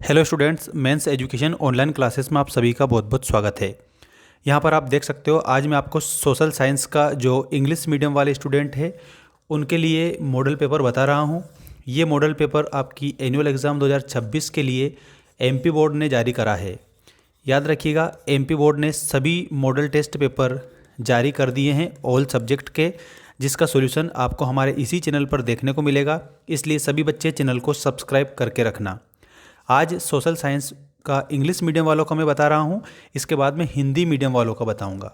Hello students, mains education online classes में आप सभी का बहुत बहुत स्वागत है। यहाँ पर आप देख सकते हो, आज मैं आपको सोशल साइंस का जो इंग्लिश मीडियम वाले स्टूडेंट है उनके लिए मॉडल पेपर बता रहा हूँ। ये मॉडल पेपर आपकी एनुअल एग्ज़ाम 2026 के लिए एमपी बोर्ड ने जारी करा है। याद रखिएगा, एमपी बोर्ड ने सभी मॉडल टेस्ट पेपर जारी कर दिए हैं ऑल सब्जेक्ट के, जिसका सॉल्यूशन आपको हमारे इसी चैनल पर देखने को मिलेगा। इसलिए सभी बच्चे चैनल को सब्सक्राइब करके रखना। आज सोशल साइंस का इंग्लिश मीडियम वालों का मैं बता रहा हूँ, इसके बाद में हिंदी मीडियम वालों का बताऊँगा।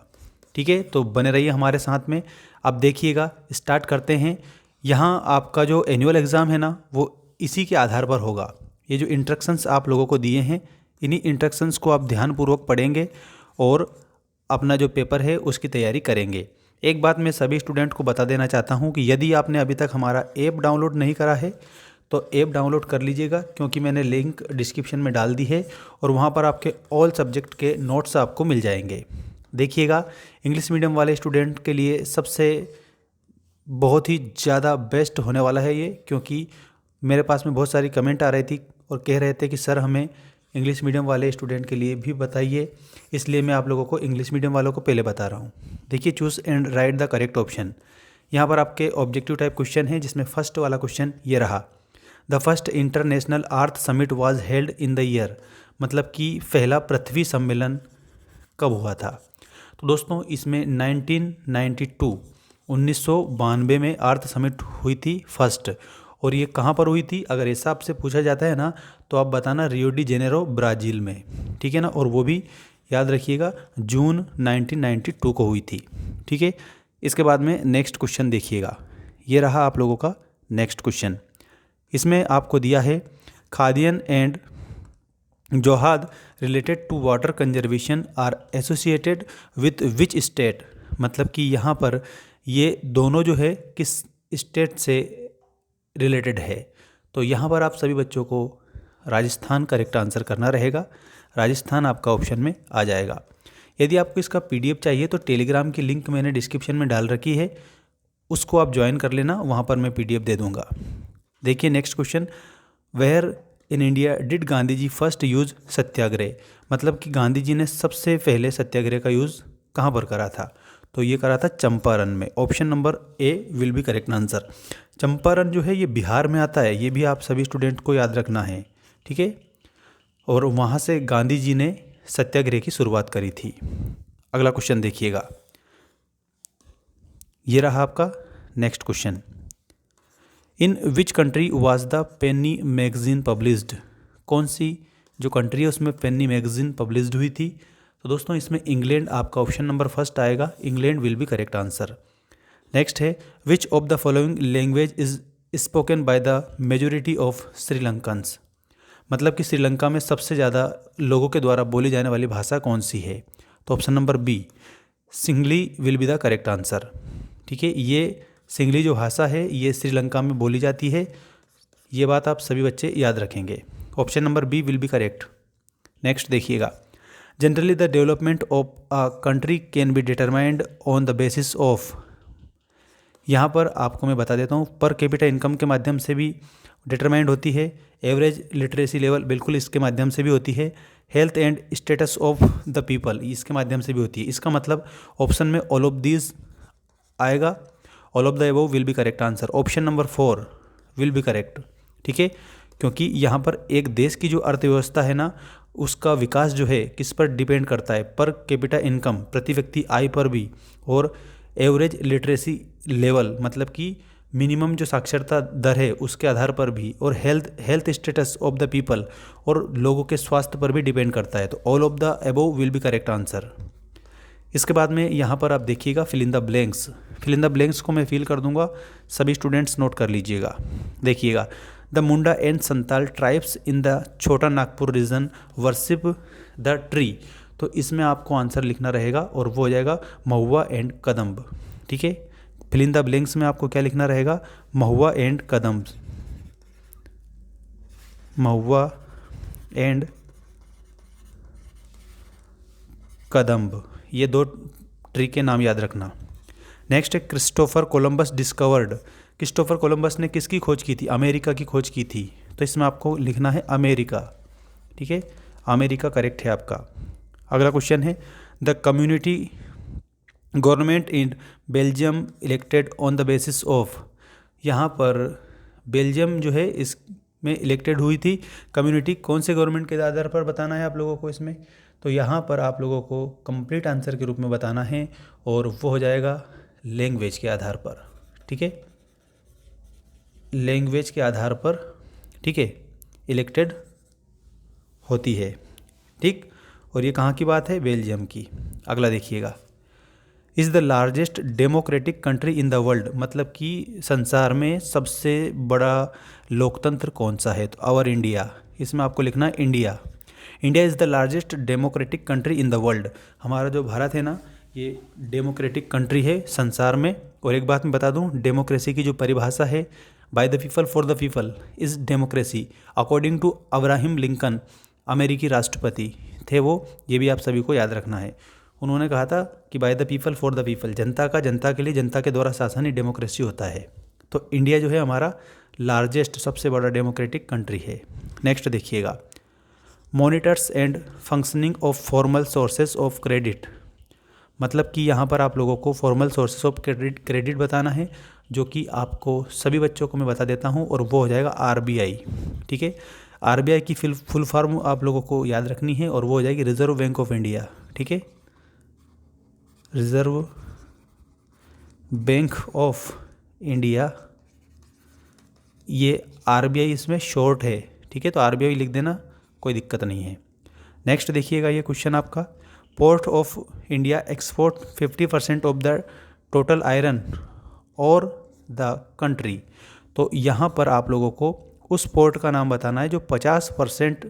ठीक है, तो बने रहिए हमारे साथ में। अब देखिएगा, स्टार्ट करते हैं। यहाँ आपका जो एनुअल एग्ज़ाम है ना, वो इसी के आधार पर होगा। ये जो इंस्ट्रक्शंस आप लोगों को दिए हैं, इन्हीं इंस्ट्रक्शंस को आप ध्यानपूर्वक पढ़ेंगे और अपना जो पेपर है उसकी तैयारी करेंगे। एक बात मैं सभी स्टूडेंट को बता देना चाहता हूँ कि यदि आपने अभी तक हमारा ऐप डाउनलोड नहीं करा है तो ऐप डाउनलोड कर लीजिएगा, क्योंकि मैंने लिंक डिस्क्रिप्शन में डाल दी है और वहाँ पर आपके ऑल सब्जेक्ट के नोट्स आपको मिल जाएंगे। देखिएगा, इंग्लिश मीडियम वाले स्टूडेंट के लिए सबसे बहुत ही ज़्यादा बेस्ट होने वाला है ये, क्योंकि मेरे पास में बहुत सारी कमेंट आ रही थी और कह रहे थे कि सर हमें इंग्लिश मीडियम वाले स्टूडेंट के लिए भी बताइए, इसलिए मैं आप लोगों को इंग्लिश मीडियम वालों को पहले बता रहा हूँ। देखिए, choose and right the correct option. यहाँ पर आपके ऑब्जेक्टिव टाइप क्वेश्चन है, जिसमें फर्स्ट वाला क्वेश्चन ये रहा, the first international earth summit was held in the year. मतलब कि पहला पृथ्वी सम्मेलन कब हुआ था? तो दोस्तों, इसमें 1992 में अर्थ समिट हुई थी फर्स्ट। और ये कहाँ पर हुई थी? अगर ऐसा आपसे पूछा जाता है ना, तो आप बताना रियो डी जेनेरो, ब्राज़ील में। ठीक है ना, और वो भी याद रखिएगा जून 1992 को हुई थी। ठीक है, इसके बाद में नेक्स्ट क्वेश्चन देखिएगा, ये रहा आप लोगों का नेक्स्ट क्वेश्चन। इसमें आपको दिया है, khadins and johad related to water conservation are associated with which state. मतलब कि यहाँ पर ये दोनों जो है किस स्टेट से रिलेटेड है? तो यहाँ पर आप सभी बच्चों को राजस्थान करेक्ट आंसर करना रहेगा। राजस्थान आपका ऑप्शन में आ जाएगा। यदि आपको इसका पीडीएफ चाहिए तो टेलीग्राम की लिंक मैंने डिस्क्रिप्शन में डाल रखी है, उसको आप ज्वाइन कर लेना, वहाँ पर मैं पीडीएफ दे दूँगा। देखिए next question, where in India did Gandhi ji first use satyagraha. मतलब कि गांधी जी ने सबसे पहले सत्याग्रह का यूज़ कहाँ पर करा था? तो ये करा था चंपारण में। Option number A will be correct answer. Champaran जो है ये बिहार में आता है, ये भी आप सभी स्टूडेंट को याद रखना है। ठीक है, और वहाँ से गांधी जी ने सत्याग्रह की शुरुआत करी थी। अगला क्वेश्चन देखिएगा, ये रहा आपका next question, in which country was the Penney magazine published. कौन सी जो कंट्री है उसमें पेनी मैगजीन पब्लिश्ड हुई थी? तो दोस्तों, इसमें इंग्लैंड आपका ऑप्शन नंबर फर्स्ट आएगा। England will be correct answer. Next है, which of the following language is spoken by the majority of Sri Lankans. मतलब कि श्रीलंका में सबसे ज़्यादा लोगों के द्वारा बोली जाने वाली भाषा कौन सी है? तो option number B singly will be the correct answer. ठीक है, ये सिंगली जो भाषा है ये श्रीलंका में बोली जाती है। ये बात आप सभी बच्चे याद रखेंगे। Option number B will be correct. Next देखिएगा, generally the development of a country can be determined on the basis of. यहाँ पर आपको मैं बता देता हूँ, पर कैपिटा इनकम के माध्यम से भी डिटरमाइंड होती है। एवरेज लिटरेसी लेवल बिल्कुल इसके माध्यम से भी होती है। Health and status of the people इसके माध्यम से भी होती है। इसका मतलब ऑप्शन में ऑल ऑफ दीज आएगा। All of the above will be correct answer. Option number 4 will be correct. ठीक है, क्योंकि यहाँ पर एक देश की जो अर्थव्यवस्था है ना, उसका विकास जो है किस पर डिपेंड करता है? पर कैपिटा इनकम, प्रति व्यक्ति आय पर भी, और एवरेज लिटरेसी लेवल मतलब कि मिनिमम जो साक्षरता दर है उसके आधार पर भी, और health status of the people और लोगों के स्वास्थ्य पर भी डिपेंड करता है। तो all of the above will be correct answer. इसके बाद में यहाँ पर आप देखिएगा, fill in the blanks. Fill in the blanks को मैं फिल कर दूंगा, सभी स्टूडेंट्स नोट कर लीजिएगा। देखिएगा, the Munda and Santal tribes in the Chota Nagpur region worship the tree. तो इसमें आपको आंसर लिखना रहेगा और वो हो जाएगा महुआ एंड कदम्ब। ठीक है, फिल इन द ब्लैंक्स में आपको क्या लिखना रहेगा? महुआ एंड कदम्ब। महुआ एंड कदम्ब, ये दो ट्री के नाम याद रखना। नेक्स्ट है, Christopher Columbus discovered. Christopher Columbus ने किसकी खोज की थी? अमेरिका की खोज की थी। तो इसमें आपको लिखना है अमेरिका। ठीक है, अमेरिका करेक्ट है आपका। अगला क्वेश्चन है the community government in Belgium elected on the basis of, यहाँ पर बेल्जियम जो है इसमें इलेक्टेड हुई थी कम्युनिटी कौन से गवर्नमेंट के आधार पर बताना है आप लोगों को इसमें, तो यहाँ पर आप लोगों को कंप्लीट आंसर के रूप में बताना है और वो हो जाएगा लैंग्वेज के आधार पर, ठीक है, लैंग्वेज के आधार पर, ठीक है, इलेक्टेड होती है, ठीक। और ये कहाँ की बात है, बेल्जियम की। अगला देखिएगा, is the largest democratic country in the world, मतलब कि संसार में सबसे बड़ा लोकतंत्र कौन सा है, तो आवर इंडिया, इसमें आपको लिखना है India. India is the largest democratic country in the world, हमारा जो भारत है ना ये डेमोक्रेटिक कंट्री है संसार में। और एक बात मैं बता दूं, डेमोक्रेसी की जो परिभाषा है, by the people for the people is democracy, according to Abraham Lincoln, अमेरिकी राष्ट्रपति थे वो, ये भी आप सभी को याद रखना है। उन्होंने कहा था कि bye the people for the people, जनता का जनता के लिए, जनता के द्वारा शासन ही डेमोक्रेसी होता है। तो इंडिया जो है हमारा लार्जेस्ट सबसे बड़ा डेमोक्रेटिक कंट्री है। नेक्स्ट देखिएगा, monitors and functioning of formal sources of credit, मतलब कि यहाँ पर आप लोगों को फॉर्मल सोर्सेज ऑफ क्रेडिट बताना है, जो कि आपको सभी बच्चों को मैं बता देता हूँ, और वो हो जाएगा आरबीआई, ठीक है। आरबीआई की फुल फॉर्म आप लोगों को याद रखनी है और वो हो जाएगी रिजर्व बैंक ऑफ इंडिया, ठीक है, रिजर्व बैंक ऑफ इंडिया, ये आरबीआई इसमें शॉर्ट है, ठीक है, तो आरबीआई लिख देना, कोई दिक्कत नहीं है। नेक्स्ट देखिएगा ये क्वेश्चन आपका, port of India export 50% of the total iron और द कंट्री, तो यहाँ पर आप लोगों को उस पोर्ट का नाम बताना है जो 50%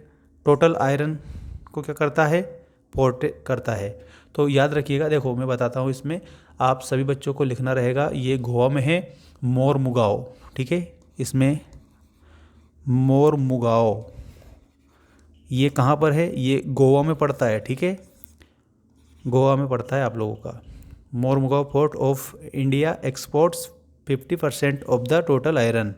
टोटल आयरन को क्या करता है, पोर्ट करता है। तो याद रखिएगा, देखो मैं बताता हूँ, इसमें आप सभी बच्चों को लिखना रहेगा, ये गोवा में है मोरमुगाओ, ठीक है, इसमें मोरमुगाओ, ये कहाँ पर है, ये गोवा में पड़ता है, ठीक है, गोवा में पड़ता है आप लोगों का। Mormugao port of India exports 50% of the total iron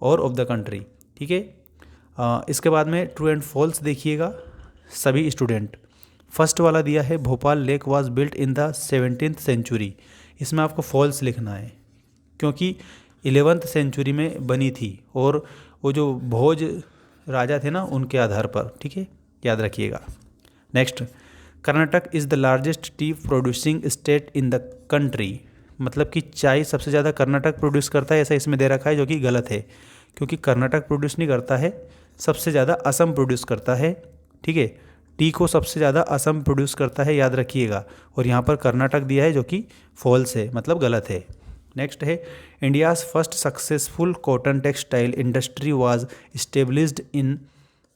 और ऑफ द कंट्री, ठीक है। इसके बाद में ट्रू एंड फॉल्स देखिएगा सभी स्टूडेंट। फर्स्ट वाला दिया है Bhopal lake was built in the 17th century, इसमें आपको फॉल्स लिखना है क्योंकि 11th सेंचुरी में बनी थी और वो जो भोज राजा थे ना उनके आधार पर, ठीक है, याद रखिएगा। Next, Karnataka is the largest T producing state in the country, मतलब कि चाय सबसे ज़्यादा कर्नाटक प्रोड्यूस करता है, ऐसा इसमें दे रखा है, जो कि गलत है क्योंकि कर्नाटक प्रोड्यूस नहीं करता है, सबसे ज़्यादा असम प्रोड्यूस करता है, ठीक है, टी को सबसे ज़्यादा असम प्रोड्यूस करता है, याद रखिएगा। और यहाँ पर कर्नाटक दिया है जो कि फॉल्स है, मतलब गलत है। नेक्स्ट है India's first successful cotton textile industry was established in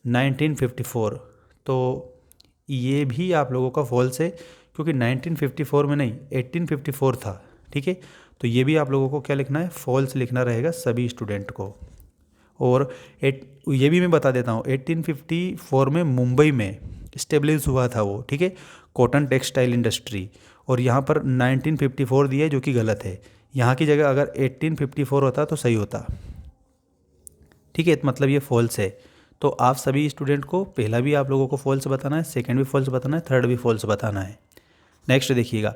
1954, तो ये भी आप लोगों का फॉल्स है क्योंकि 1954 में नहीं 1854 था, ठीक है, तो ये भी आप लोगों को क्या लिखना है, फॉल्स लिखना रहेगा सभी स्टूडेंट को। और ये भी मैं बता देता हूँ 1854 में मुंबई में इस्टेब्लिश हुआ था वो, ठीक है, कॉटन टेक्सटाइल इंडस्ट्री, और यहाँ पर 1954 दिया है जो कि गलत है, यहाँ की जगह अगर 1854 होता तो सही होता, ठीक है, मतलब ये फॉल्स है। तो आप सभी स्टूडेंट को पहला भी आप लोगों को फॉल्स बताना है, सेकंड भी फॉल्स बताना है, थर्ड भी फॉल्स बताना है। नेक्स्ट देखिएगा,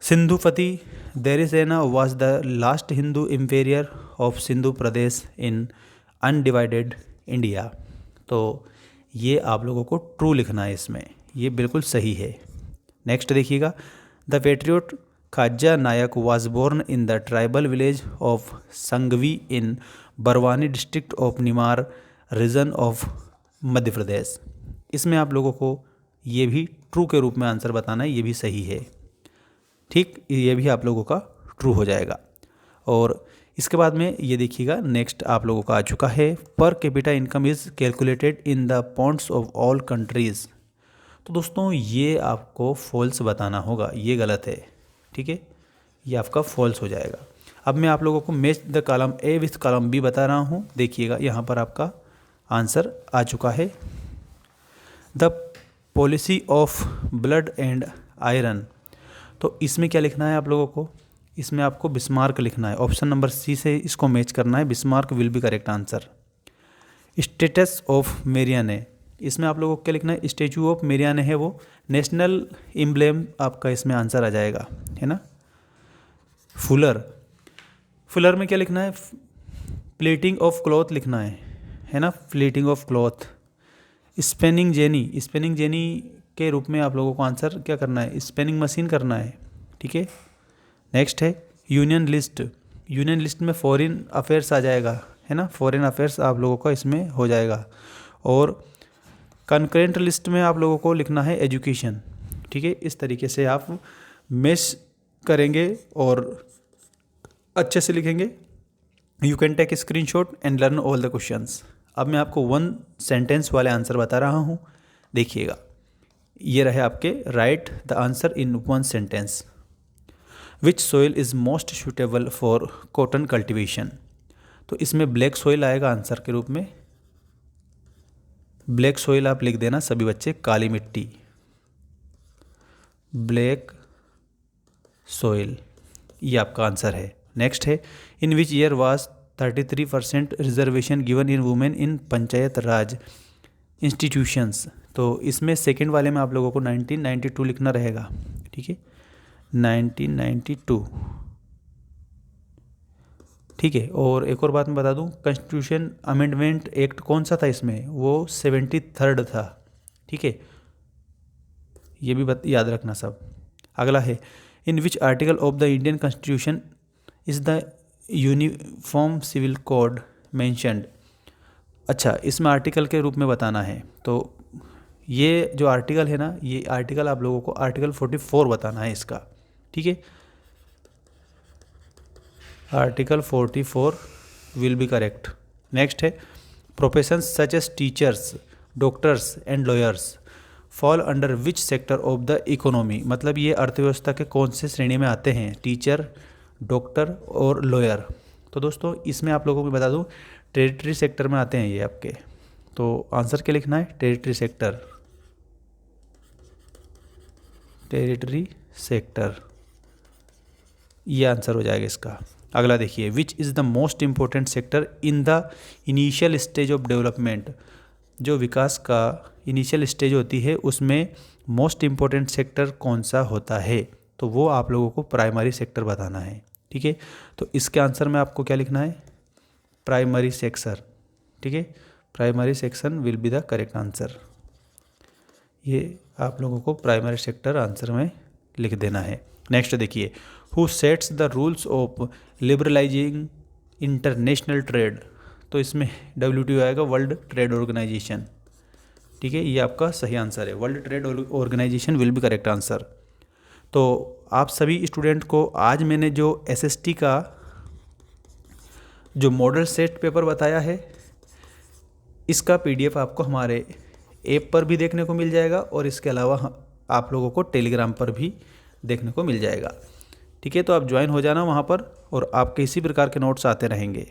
Sindhupati Devasena was the last Hindu emperor of Sindhu Pradesh in undivided India, तो ये आप लोगों को ट्रू लिखना है इसमें, ये बिल्कुल सही है। नेक्स्ट देखिएगा, the patriot Khaja Nayak was born in the tribal village of Sangvi in Barwani district of Nimar region of Madhya Pradesh, इसमें आप लोगों को ये भी ट्रू के रूप में आंसर बताना है, ये भी सही है, ठीक, ये भी आप लोगों का ट्रू हो जाएगा। और इसके बाद में ये देखिएगा, नेक्स्ट आप लोगों का आ चुका है, per capita income is calculated in the points of all countries, तो दोस्तों ये आपको फॉल्स बताना होगा, ये गलत है, ठीक है, ये आपका फॉल्स हो जाएगा। अब मैं आप लोगों को match the column A with column B बता रहा हूँ, देखिएगा यहाँ पर आपका आंसर आ चुका है, the policy of blood and iron, तो इसमें क्या लिखना है आप लोगों को, इसमें आपको बिस्मार्क लिखना है, ऑप्शन नंबर सी से इसको मैच करना है, Bismarck will be correct answer. Status of मेरियाने, इसमें आप लोगों को क्या लिखना है, स्टैचू ऑफ मेरियाने है वो, नेशनल एम्ब्लेम आपका इसमें आंसर आ जाएगा, है ना। फुलर, फुलर में क्या लिखना है, प्लेटिंग ऑफ क्लॉथ लिखना है ना, plating of cloth. Spinning jenny, spinning jenny के रूप में आप लोगों को आंसर क्या करना है, स्पेनिंग मशीन करना है, ठीक है। नेक्स्ट है यूनियन लिस्ट, यूनियन लिस्ट में फॉरेन अफेयर्स आ जाएगा, है ना, फॉरेन अफेयर्स आप लोगों का इसमें हो जाएगा। और कंकरेंट लिस्ट में आप लोगों को लिखना है एजुकेशन, ठीक है। इस तरीके से आप मैच करेंगे और अच्छे से लिखेंगे। You can take screenshot and learn all the questions. अब मैं आपको 1 सेंटेंस वाले आंसर बता रहा हूँ, देखिएगा। ये रहे आपके, right the answer in 1 sentence. Which soil is most suitable for cotton cultivation, तो इसमें ब्लैक सोइल आएगा आंसर के रूप में। ब्लैक सोइल आप लिख देना सभी बच्चे, काली मिट्टी, ब्लैक सोइल, ये आपका आंसर है। नेक्स्ट है in which year was 33% reservation given in women in panchayat raj institutions, तो इसमें सेकंड वाले में आप लोगों को 1992 लिखना रहेगा, ठीक है, 1992, ठीक है। और एक और बात मैं बता दूं, कॉन्स्टिट्यूशन अमेंडमेंट एक्ट कौन सा था इसमें, वो 73rd था, ठीक है, ये भी याद रखना सब। अगला है in which article of the Indian constitution is the uniform civil code mentioned, अच्छा, इसमें आर्टिकल के रूप में बताना है। तो ये जो आर्टिकल है ना, ये आर्टिकल आप लोगों को आर्टिकल 44 बताना है इसका, ठीक है। Article 44 will be correct. Next है professions such as teachers, doctors and lawyers fall under which sector of the economy, मतलब ये अर्थव्यवस्था के कौन से श्रेणी में आते हैं, टीचर, डॉक्टर और लॉयर। तो दोस्तों इसमें आप लोगों को बता दूं, टेरिटरी सेक्टर में आते हैं ये आपके। तो आंसर क्या लिखना है, टेरिटरी सेक्टर, टेरिटरी सेक्टर, ये आंसर हो जाएगा इसका। अगला देखिए, which is the most important sector in the initial stage of development, जो विकास का इनिशियल स्टेज होती है उसमें मोस्ट इम्पोर्टेंट सेक्टर कौन सा होता है, तो वो आप लोगों को प्राइमरी सेक्टर बताना है, ठीक है। तो इसके आंसर में आपको क्या लिखना है, प्राइमरी सेक्टर, ठीक है, primary section will be the correct answer. ये आप लोगों को प्राइमरी सेक्टर आंसर में लिख देना है। नेक्स्ट देखिए, who sets the rules of liberalising international trade, तो इसमें WTO आएगा, वर्ल्ड ट्रेड ऑर्गेनाइजेशन, ठीक है, ये आपका सही आंसर है, world trade organisation will be correct answer. तो आप सभी स्टूडेंट को आज मैंने जो SST का जो मॉडल सेट पेपर बताया है, इसका PDF आपको हमारे ऐप पर भी देखने को मिल जाएगा और इसके अलावा आप लोगों को टेलीग्राम पर भी देखने को मिल जाएगा, ठीक है। तो आप ज्वाइन हो जाना वहाँ पर और आपके इसी प्रकार के नोट्स आते रहेंगे।